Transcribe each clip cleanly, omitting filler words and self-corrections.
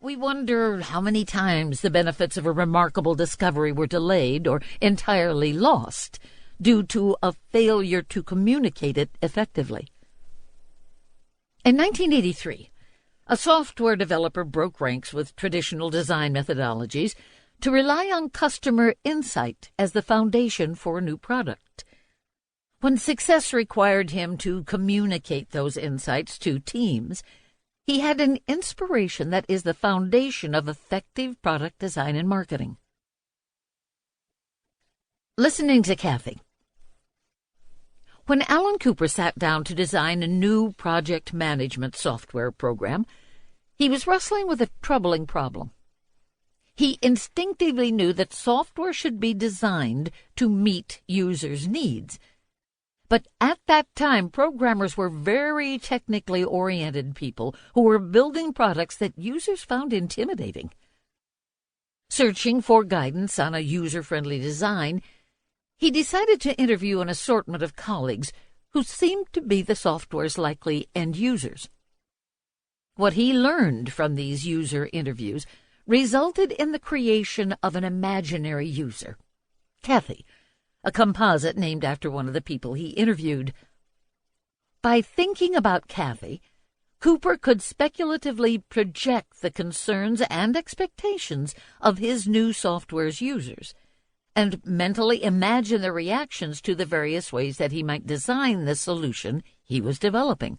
we wonder how many times the benefits of a remarkable discovery were delayed or entirely lost due to a failure to communicate it effectively. In 1983, a software developer broke ranks with traditional design methodologies to rely on customer insight as the foundation for a new product. When success required him to communicate those insights to teams, he had an inspiration that is the foundation of effective product design and marketing. Listening to Kathy. When Alan Cooper sat down to design a new project management software program, he was wrestling with a troubling problem. He instinctively knew that software should be designed to meet users' needs. But at that time, programmers were very technically oriented people who were building products that users found intimidating. Searching for guidance on a user-friendly design, he decided to interview an assortment of colleagues who seemed to be the software's likely end users. What he learned from these user interviews resulted in the creation of an imaginary user, Kathy, a composite named after one of the people he interviewed. By thinking about Kathy, Cooper could speculatively project the concerns and expectations of his new software's users, and mentally imagine the reactions to the various ways that he might design the solution he was developing.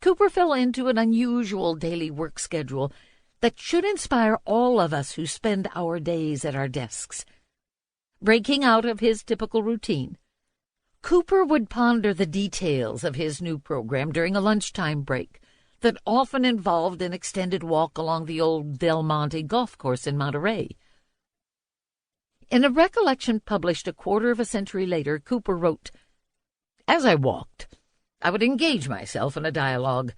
Cooper fell into an unusual daily work schedule that should inspire all of us who spend our days at our desks. Breaking out of his typical routine, Cooper would ponder the details of his new program during a lunchtime break that often involved an extended walk along the old Del Monte golf course in Monterey. In a recollection published a quarter of a century later, Cooper wrote, "As I walked, I would engage myself in a dialogue,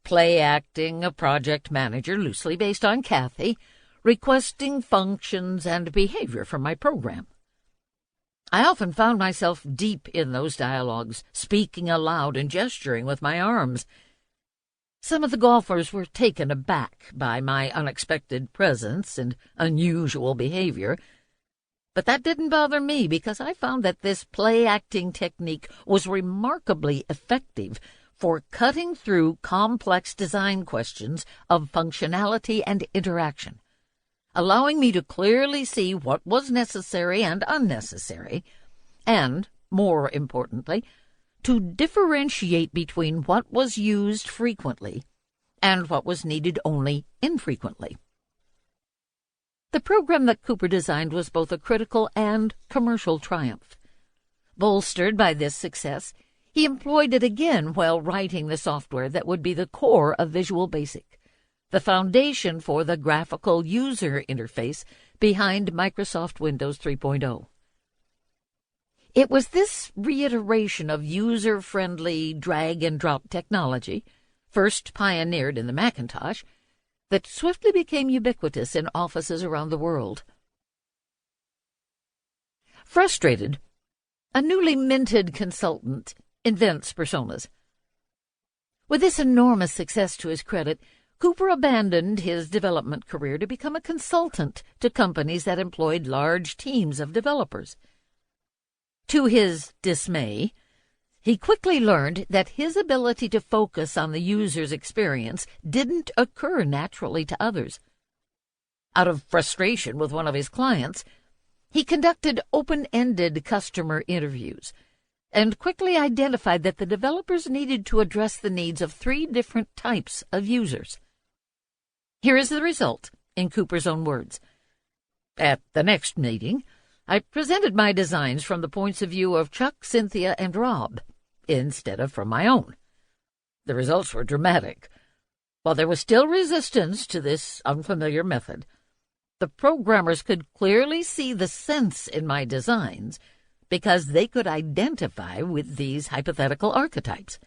play-acting a project manager loosely based on Kathy, requesting functions and behavior from my program. I often found myself deep in those dialogues, speaking aloud and gesturing with my arms. Some of the golfers were taken aback by my unexpected presence and unusual behavior, but that didn't bother me because I found that this play-acting technique was remarkably effective for cutting through complex design questions of functionality and interaction, allowing me to clearly see what was necessary and unnecessary, and, more importantly, to differentiate between what was used frequently and what was needed only infrequently." The program that Cooper designed was both a critical and commercial triumph. Bolstered by this success, he employed it again while writing the software that would be the core of Visual Basic, the foundation for the graphical user interface behind Microsoft Windows 3.0. It was this reiteration of user-friendly drag-and-drop technology, first pioneered in the Macintosh, that swiftly became ubiquitous in offices around the world. Frustrated, a newly minted consultant invents personas. With this enormous success to his credit, Cooper abandoned his development career to become a consultant to companies that employed large teams of developers. To his dismay, he quickly learned that his ability to focus on the user's experience didn't occur naturally to others. Out of frustration with one of his clients, he conducted open-ended customer interviews and quickly identified that the developers needed to address the needs of 3 different types of users. Here is the result, in Cooper's own words. "At the next meeting, I presented my designs from the points of view of Chuck, Cynthia, and Rob, instead of from my own. The results were dramatic. While there was still resistance to this unfamiliar method, the programmers could clearly see the sense in my designs because they could identify with these hypothetical archetypes.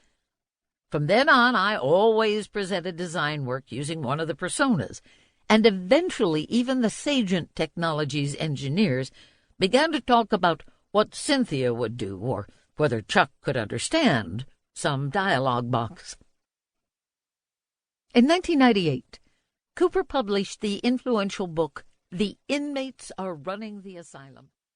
From then on, I always presented design work using one of the personas, and eventually even the Sagent Technologies engineers began to talk about what Cynthia would do or whether Chuck could understand some dialogue box." In 1998, Cooper published the influential book, The Inmates Are Running the Asylum.